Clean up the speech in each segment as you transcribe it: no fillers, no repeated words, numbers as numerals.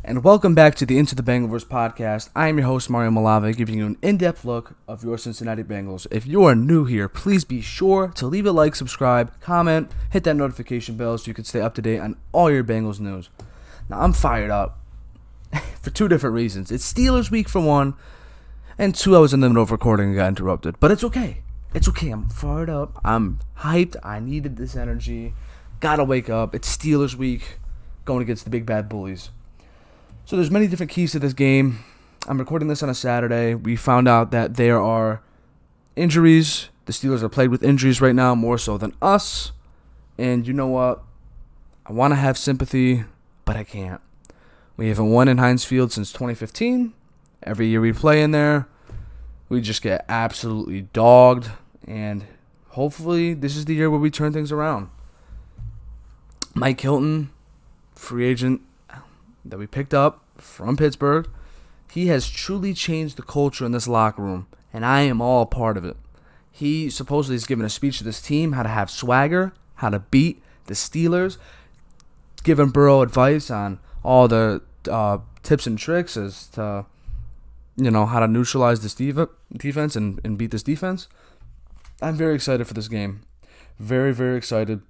And welcome back to the Into the Bengal-Verse podcast. I am your host, Mario Malave, giving you an in-depth look of your Cincinnati Bengals. If you are new here, please be sure to leave a like, subscribe, comment, hit that notification bell so you can stay up to date on all your Bengals news. Now, I'm fired up for two different reasons. It's Steelers week for one, and two, I was in the middle of recording and got interrupted. But it's okay. It's okay. I'm fired up. I'm hyped. I needed this energy. Gotta wake up. It's Steelers week going against the big bad bullies. So there's many different keys to this game. I'm recording this on a Saturday. We found out that there are injuries. The Steelers are plagued with injuries right now, more so than us. And you know what? I want to have sympathy, but I can't. We haven't won in Heinz Field since 2015. Every year we play in there, we just get absolutely dogged. And hopefully this is the year where we turn things around. Mike Hilton, free agent that we picked up from Pittsburgh, he has truly changed the culture in this locker room, and I am all a part of it. He supposedly is giving a speech to this team, how to have swagger, how to beat the Steelers, giving Burrow advice on all the tips and tricks as to, how to neutralize this defense and beat this defense. I'm very excited for this game. Very, very excited.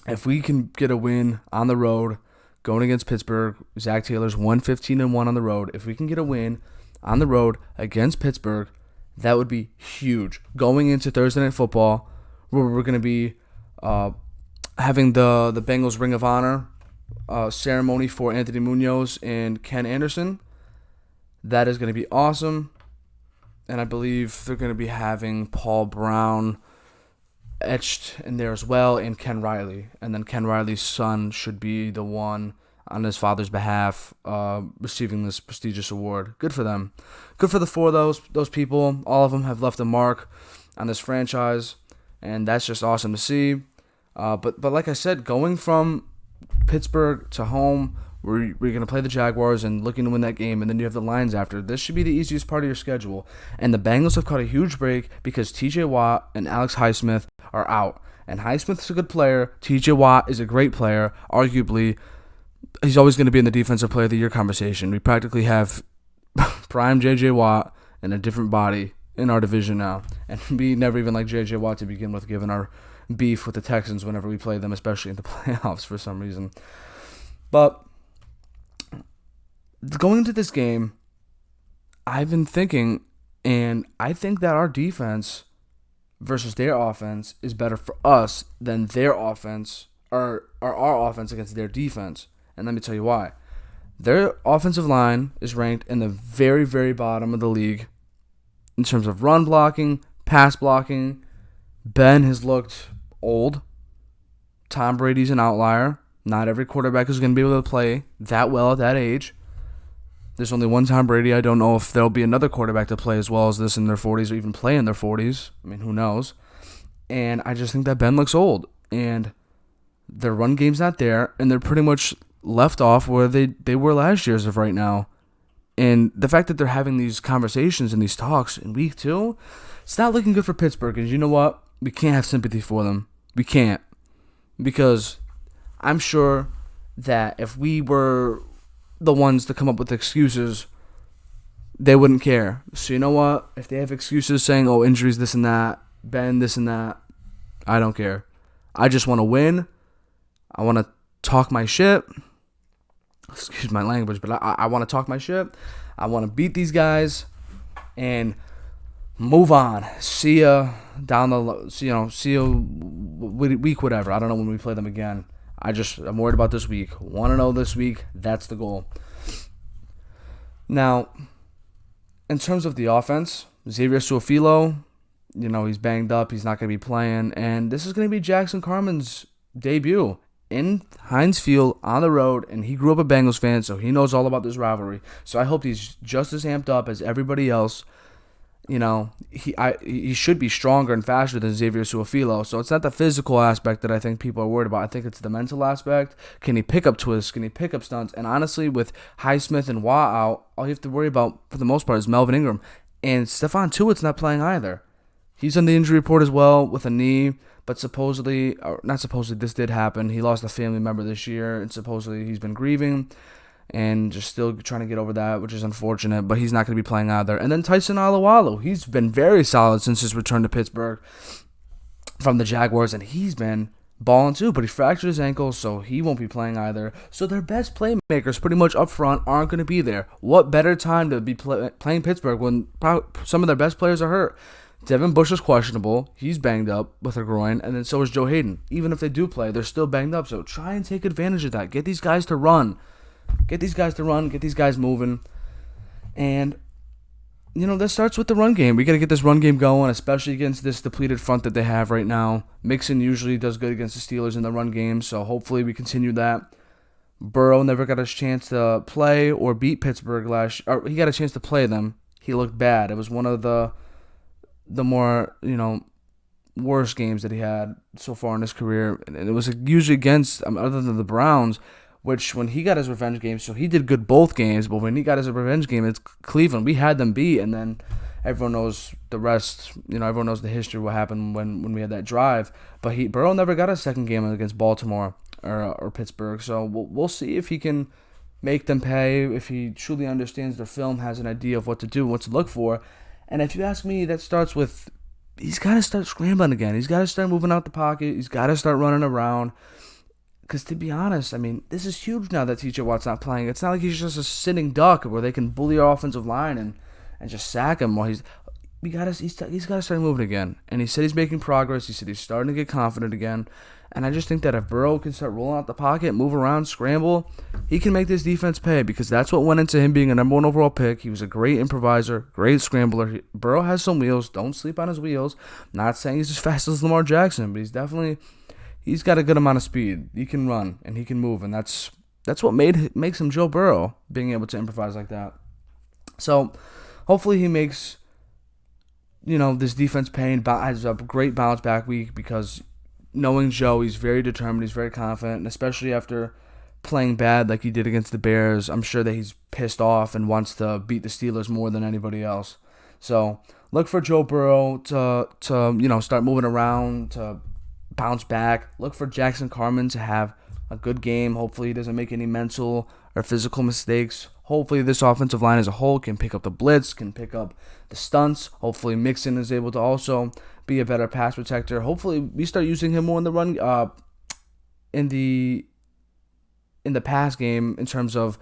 If we can get a win on the road, going against Pittsburgh, Zach Taylor's 115-1 on the road. If we can get a win on the road against Pittsburgh, that would be huge. Going into Thursday Night Football, where we're going to be having the Bengals Ring of Honor ceremony for Anthony Munoz and Ken Anderson. That is going to be awesome. And I believe they're going to be having Paul Brown etched in there as well, and Ken Riley. And then Ken Riley's son should be the one on his father's behalf receiving this prestigious award. Good for them. Good for the four of those people. All of them have left a mark on this franchise, and that's just awesome to see. But like I said, going from Pittsburgh to home, we're going to play the Jaguars and looking to win that game, and then you have the Lions after. This should be the easiest part of your schedule. And the Bengals have caught a huge break because T.J. Watt and Alex Highsmith are out. And Highsmith's a good player. T.J. Watt is a great player. Arguably, he's always going to be in the Defensive Player of the Year conversation. We practically have prime J.J. Watt in a different body in our division now. And we never even liked J.J. Watt to begin with, given our beef with the Texans whenever we play them, especially in the playoffs for some reason. But going into this game, I've been thinking, and I think that our defense versus their offense is better for us than their offense, or our offense against their defense. And let me tell you why. Their offensive line is ranked in the very, very bottom of the league in terms of run blocking, pass blocking. Ben has looked old. Tom Brady's an outlier. Not every quarterback is going to be able to play that well at that age. There's only one Tom Brady. I don't know if there'll be another quarterback to play as well as this in their 40s or even play in their 40s. I mean, who knows? And I just think that Ben looks old. And their run game's not there. And they're pretty much left off where they were last year as of right now. And the fact that they're having these conversations and these talks in week 2, it's not looking good for Pittsburgh. And you know what? We can't have sympathy for them. We can't. Because I'm sure that if we were the ones to come up with excuses, they wouldn't care. So you know what? If they have excuses saying, oh, injuries, this and that, Ben, this and that, I don't care. I just want to win. I want to talk my shit. Excuse my language, but I want to talk my shit. I want to beat these guys and move on. See ya down the, see ya week whatever. I don't know when we play them again. I'm worried about this week. Want to know this week. That's the goal. Now, in terms of the offense, Xavier Su'a-Filo, he's banged up. He's not going to be playing. And this is going to be Jackson Carman's debut in Heinz Field on the road. And he grew up a Bengals fan, so he knows all about this rivalry. So I hope he's just as amped up as everybody else. He should be stronger and faster than Xavier Su'a-Filo. So it's not the physical aspect that I think people are worried about. I think it's the mental aspect. Can he pick up twists? Can he pick up stunts? And honestly, with Highsmith and Watt out, all you have to worry about for the most part is Melvin Ingram. And Stephon Tuitt's not playing either. He's on the injury report as well with a knee, but this did happen. He lost a family member this year, and supposedly he's been grieving. and just still trying to get over that, which is unfortunate, but he's not going to be playing either. And then Tyson Wallow, he's been very solid since his return to Pittsburgh from the Jaguars, and he's been balling too, but he fractured his ankle, so he won't be playing either. So their best playmakers pretty much up front aren't going to be there. What better time to be playing Pittsburgh when some of their best players are hurt? Devin Bush is questionable. He's banged up with a groin, and then so is Joe Hayden. Even if they do play, they're still banged up, so try and take advantage of that. Get these guys to run. Get these guys moving. And that starts with the run game. We got to get this run game going, especially against this depleted front that they have right now. Mixon usually does good against the Steelers in the run game, so hopefully we continue that. Burrow never got a chance to play or beat Pittsburgh he got a chance to play them. He looked bad. It was one of the more, worst games that he had so far in his career. And it was usually against, other than the Browns, which when he got his revenge game, so he did good both games, but when he got his revenge game, it's Cleveland. We had them beat, and then everyone knows the rest. Everyone knows the history of what happened when we had that drive. But Burrow never got a second game against Baltimore or Pittsburgh, so we'll see if he can make them pay, if he truly understands their film, has an idea of what to do, what to look for. And if you ask me, that starts with he's got to start scrambling again. He's got to start moving out the pocket. He's got to start running around. Because to be honest, this is huge now that TJ Watt's not playing. It's not like he's just a sitting duck where they can bully our offensive line and just sack him while he's got to start moving again. And he said he's making progress. He said he's starting to get confident again. And I just think that if Burrow can start rolling out the pocket, move around, scramble, he can make this defense pay, because that's what went into him being a number 1 overall pick. He was a great improviser, great scrambler. Burrow has some wheels. Don't sleep on his wheels. Not saying he's as fast as Lamar Jackson, but he's got a good amount of speed. He can run and he can move, and that's what makes him Joe Burrow, being able to improvise like that. So hopefully he makes this defense pay and has a great bounce back week, because knowing Joe, he's very determined, he's very confident, and especially after playing bad like he did against the Bears, I'm sure that he's pissed off and wants to beat the Steelers more than anybody else. So look for Joe Burrow to start moving around, to bounce back. Look for Jackson Carman to have a good game. Hopefully he doesn't make any mental or physical mistakes. Hopefully this offensive line as a whole can pick up the blitz, can pick up the stunts. Hopefully Mixon is able to also be a better pass protector. Hopefully we start using him more in the run, in the pass game, in terms of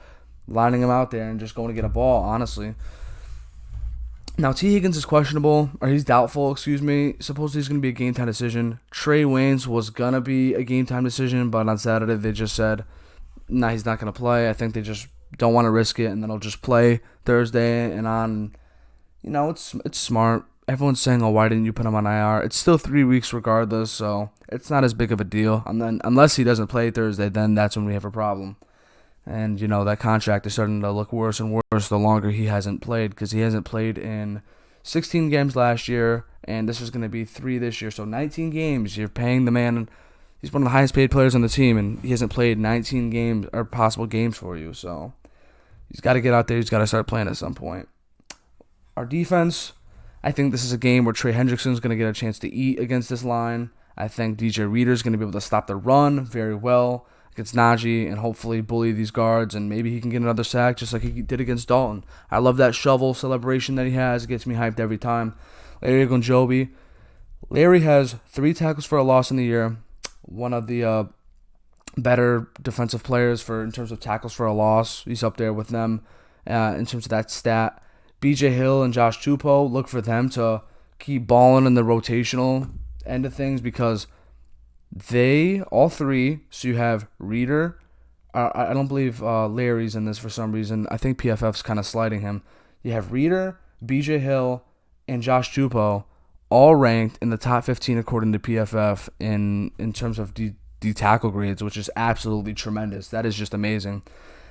lining him out there and just going to get a ball, honestly. Now, T. Higgins is questionable, or he's doubtful, Supposedly he's going to be a game-time decision. Trey Waynes was going to be a game-time decision, but on Saturday they just said, nah, he's not going to play. I think they just don't want to risk it, and then he'll just play Thursday and on. It's smart. Everyone's saying, oh, why didn't you put him on IR? It's still 3 weeks regardless, so it's not as big of a deal. And then, unless he doesn't play Thursday, then that's when we have a problem. And, that contract is starting to look worse and worse the longer he hasn't played, because he hasn't played in 16 games last year, and this is going to be 3 this year. So 19 games, you're paying the man. He's one of the highest paid players on the team, and he hasn't played 19 games or possible games for you. So he's got to get out there. He's got to start playing at some point. Our defense, I think this is a game where Trey Hendrickson's going to get a chance to eat against this line. I think DJ Reader's going to be able to stop the run very well against Najee and hopefully bully these guards, and maybe he can get another sack just like he did against Dalton. I love that shovel celebration that he has. It gets me hyped every time. Larry Ogunjobi. Larry has 3 tackles for a loss in the year. One of the better defensive players in terms of tackles for a loss. He's up there with them in terms of that stat. BJ Hill and Josh Tupou, look for them to keep balling in the rotational end of things, because all three, so you have Reader, I don't believe Larry's in this for some reason. I think PFF's kind of sliding him. You have Reader, BJ Hill, and Josh Tupou, all ranked in the top 15 according to PFF in terms of the tackle grades, which is absolutely tremendous. That is just amazing.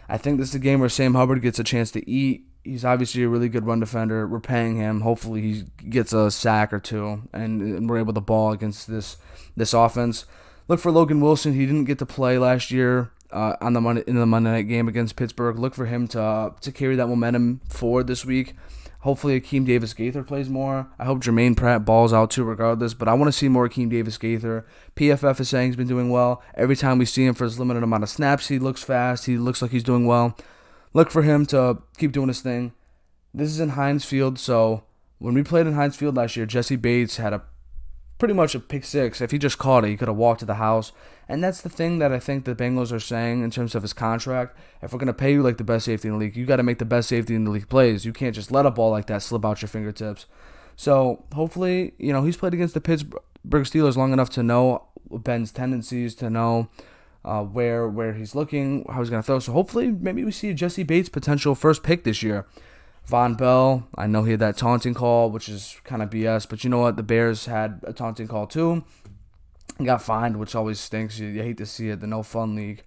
I think this is a game where Sam Hubbard gets a chance to eat. He's obviously a really good run defender. We're paying him. Hopefully he gets a sack or 2, and we're able to ball against this offense. Look for Logan Wilson. He didn't get to play last year in the Monday night game against Pittsburgh. Look for him to carry that momentum forward this week. Hopefully Akeem Davis-Gaither plays more. I hope Jermaine Pratt balls out too regardless, but I want to see more Akeem Davis-Gaither. PFF is saying he's been doing well. Every time we see him for his limited amount of snaps, he looks fast. He looks like he's doing well. look for him to keep doing his thing. This is in Heinz Field, so when we played in Heinz Field last year, Jesse Bates had pretty much a pick six. If he just caught it, he could have walked to the house. And that's the thing that I think the Bengals are saying in terms of his contract. If we're going to pay you like the best safety in the league, you got to make the best safety in the league plays. You can't just let a ball like that slip out your fingertips. So hopefully, he's played against the Pittsburgh Steelers long enough to know Ben's tendencies, to know where he's looking, how he's going to throw. So hopefully, maybe we see Jesse Bates' potential first pick this year. Von Bell, I know he had that taunting call, which is kind of BS, but you know what? The Bears had a taunting call too. He got fined, which always stinks. You hate to see it, the no fun league.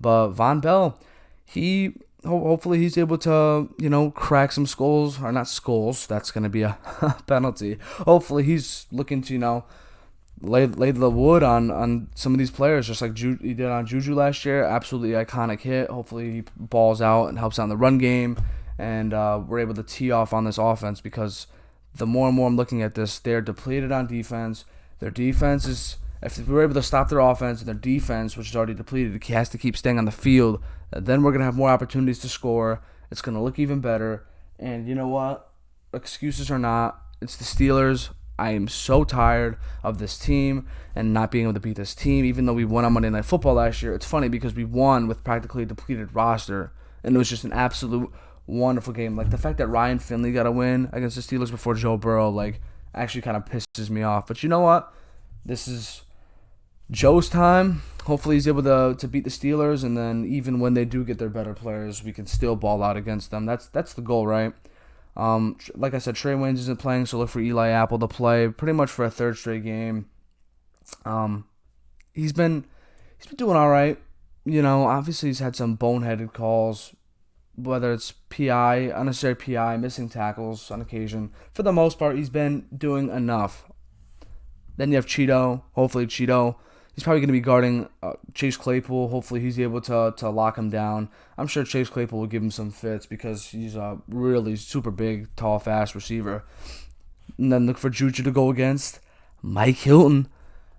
But Von Bell, hopefully he's able to, crack some skulls, or not skulls. That's going to be a penalty. Hopefully he's looking to, lay the wood on some of these players, just like he did on Juju last year. Absolutely iconic hit. Hopefully he balls out and helps out in the run game, and we're able to tee off on this offense, because the more and more I'm looking at this, they're depleted on defense. Their defense is, if we're able to stop their offense, and their defense, which is already depleted, has to keep staying on the field, then we're going to have more opportunities to score. It's going to look even better. And you know what? Excuses or not, it's the Steelers. I am so tired of this team and not being able to beat this team, even though we won on Monday Night Football last year. It's funny because we won with practically a depleted roster, and it was just an absolute wonderful game. Like, the fact that Ryan Finley got a win against the Steelers before Joe Burrow, actually kind of pisses me off. But you know what? This is Joe's time. Hopefully he's able to beat the Steelers, and then even when they do get their better players, we can still ball out against them. That's the goal, right? Like I said, Trey Waynes isn't playing, so look for Eli Apple to play pretty much for a third straight game. He's been doing all right. Obviously he's had some boneheaded calls, whether it's PI, unnecessary PI, missing tackles on occasion. For the most part, he's been doing enough. Then you have Cheeto. Hopefully Cheeto, he's probably going to be guarding Chase Claypool. Hopefully he's able to lock him down. I'm sure Chase Claypool will give him some fits because he's a really super big, tall, fast receiver. And then look for Juju to go against Mike Hilton.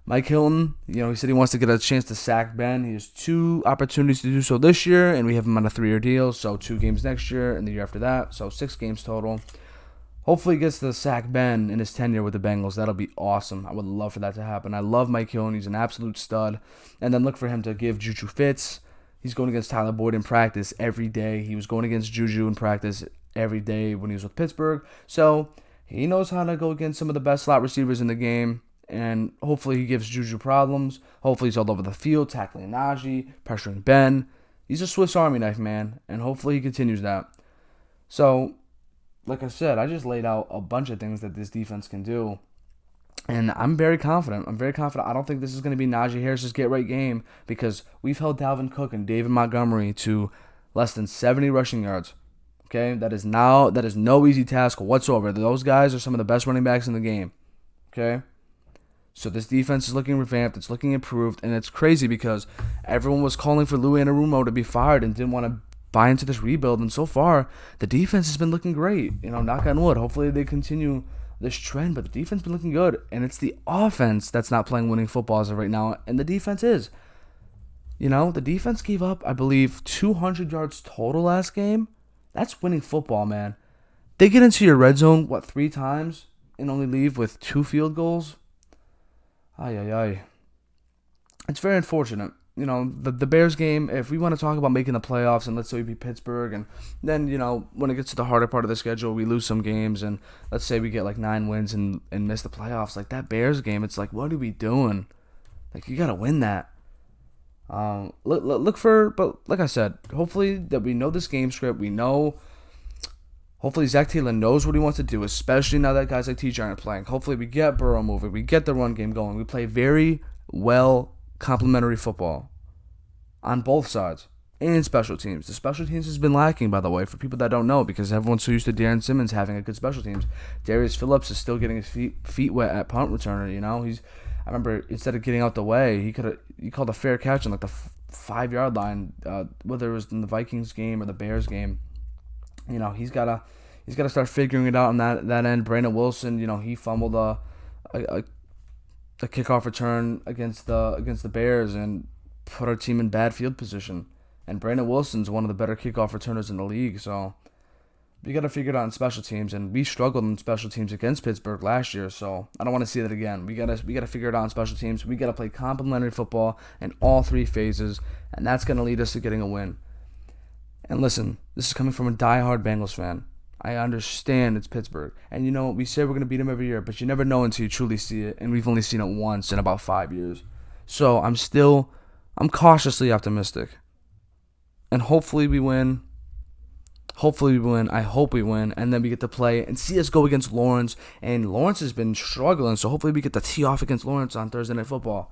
Mike Hilton, he said he wants to get a chance to sack Ben. He has 2 opportunities to do so this year, and we have him on a 3-year deal, so 2 games next year and the year after that, so 6 games total. Hopefully he gets to sack Ben in his tenure with the Bengals. That'll be awesome. I would love for that to happen. I love Mike Hilton. He's an absolute stud. And then look for him to give Juju fits. He's going against Tyler Boyd in practice every day. He was going against Juju in practice every day when he was with Pittsburgh. So he knows how to go against some of the best slot receivers in the game. And hopefully he gives Juju problems. Hopefully he's all over the field, tackling Najee, pressuring Ben. He's a Swiss Army knife, man. And hopefully he continues that. So, like I said, I just laid out a bunch of things that this defense can do. And I'm very confident. I don't think this is going to be Najee Harris's get-right game, because we've held Dalvin Cook and David Montgomery to less than 70 rushing yards. Okay? That is no easy task whatsoever. Those guys are some of the best running backs in the game. Okay? So this defense is looking revamped. It's looking improved. And it's crazy because everyone was calling for Lou Anarumo to be fired and didn't want to buy into this rebuild, and so far the defense has been looking great. Knock on wood. Hopefully they continue this trend, but the defense has been looking good, and it's the offense that's not playing winning football as of right now, and the defense is. The defense gave up, I believe, 200 yards total last game. That's winning football, man. They get into your red zone 3 times and only leave with 2 field goals. Ay. It's very unfortunate. The Bears game, if we want to talk about making the playoffs, and let's say we beat Pittsburgh, and then, when it gets to the harder part of the schedule, we lose some games, and let's say we get 9 wins and miss the playoffs, that Bears game, it's what are we doing? You got to win that. Look for, but like I said, hopefully that we know this game script, hopefully Zach Taylor knows what he wants to do, especially now that guys like TJ aren't playing. Hopefully we get Burrow moving, we get the run game going, we play very well complementary football on both sides and special teams. The special teams has been lacking, by the way, for people that don't know, because everyone's so used to Darren Simmons having a good special teams. Darius Phillips is still getting his feet wet at punt returner. I remember, instead of getting out the way, he called a fair catch on the 5-yard line, whether it was in the Vikings game or the Bears game. He's got to start figuring it out on that end. Brandon Wilson, he fumbled a kickoff return against the Bears and put our team in bad field position. And Brandon Wilson's one of the better kickoff returners in the league. So we got to figure it out in special teams. And we struggled in special teams against Pittsburgh last year. So I don't want to see that again. We got to figure it out in special teams. We got to play complementary football in all three phases. And that's going to lead us to getting a win. And listen, this is coming from a diehard Bengals fan. I understand it's Pittsburgh. And you know what? We say we're going to beat them every year, but you never know until you truly see it. And we've only seen it once in about 5 years. So I'm cautiously optimistic. And hopefully we win. I hope we win. And then we get to play and see us go against Lawrence. And Lawrence has been struggling. So hopefully we get to tee off against Lawrence on Thursday Night Football.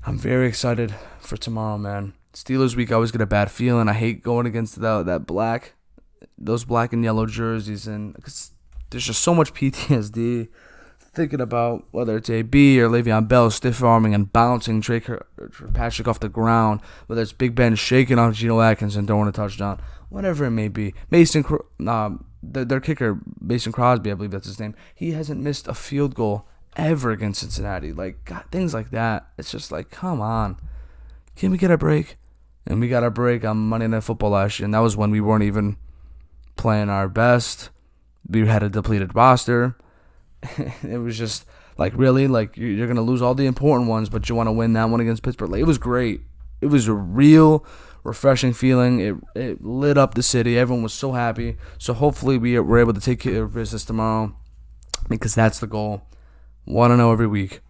I'm very excited for tomorrow, man. Steelers week, I always get a bad feeling. I hate going against those black and yellow jerseys, and cause there's just so much PTSD thinking about whether it's AB or Le'Veon Bell stiff-arming and bouncing Drake Patrick off the ground, whether it's Big Ben shaking off Geno Atkins and throwing a touchdown, whatever it may be. Their kicker, Mason Crosby, I believe that's his name, he hasn't missed a field goal ever against Cincinnati. Like, God, things like that. It's just like, come on. Can we get a break? And we got a break on Monday Night Football last year, and that was when we weren't even playing our best. We had a depleted roster. It was just like, really? Like, you're going to lose all the important ones, but you want to win that one against Pittsburgh? Like, it was great. It was a real refreshing feeling. It lit up the city. Everyone was so happy. So hopefully we're able to take care of business tomorrow, because that's the goal. 1-0 every week.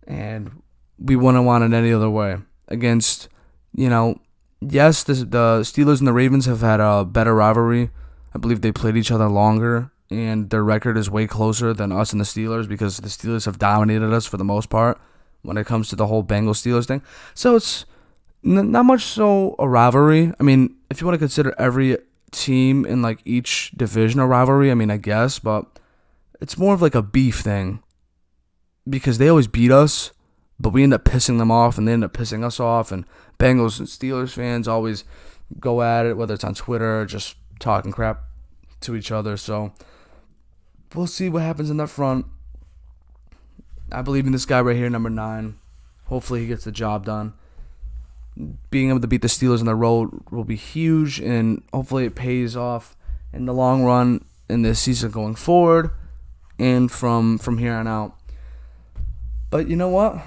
And we wouldn't want it any other way. Against, yes, the Steelers and the Ravens have had a better rivalry. I believe they played each other longer, and their record is way closer than us and the Steelers, because the Steelers have dominated us for the most part when it comes to the whole Bengals-Steelers thing. So it's not much so a rivalry. I mean, if you want to consider every team in like each division a rivalry, I mean, I guess, but it's more of like a beef thing, because they always beat us, but we end up pissing them off, and they end up pissing us off, and Bengals and Steelers fans always go at it, whether it's on Twitter or just talking crap to each other. So we'll see what happens in that front. I believe in this guy right here, number 9. Hopefully he gets the job done. Being able to beat the Steelers on the road will be huge, and hopefully it pays off in the long run in this season going forward and from here on out. But you know what?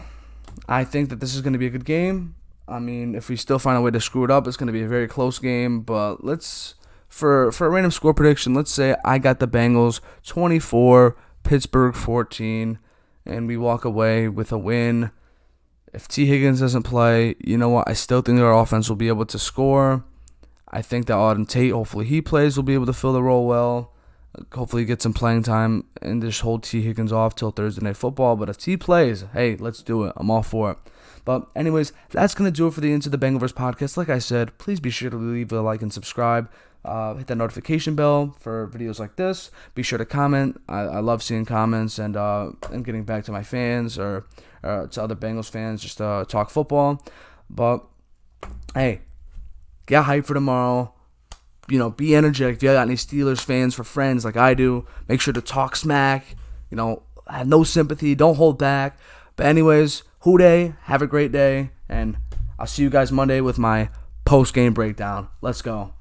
I think that this is going to be a good game. I mean, if we still find a way to screw it up, it's going to be a very close game. But for a random score prediction, let's say I got the Bengals 24, Pittsburgh 14, and we walk away with a win. If T. Higgins doesn't play, you know what? I still think our offense will be able to score. I think that Auden Tate, hopefully he plays, will be able to fill the role well. Hopefully get some playing time and just hold T. Higgins off till Thursday Night Football. But if T plays, hey, let's do it. I'm all for it. But anyways, that's going to do it for the Into the Bengal-Verse podcast. Like I said, please be sure to leave a like and subscribe. Hit that notification bell for videos like this. Be sure to comment. I love seeing comments and getting back to my fans or to other Bengals fans, just talk football. But, hey, get hyped for tomorrow. Be energetic. If you got any Steelers fans for friends like I do, make sure to talk smack. Have no sympathy. Don't hold back. But anyways, Hooday, have a great day. And I'll see you guys Monday with my post-game breakdown. Let's go.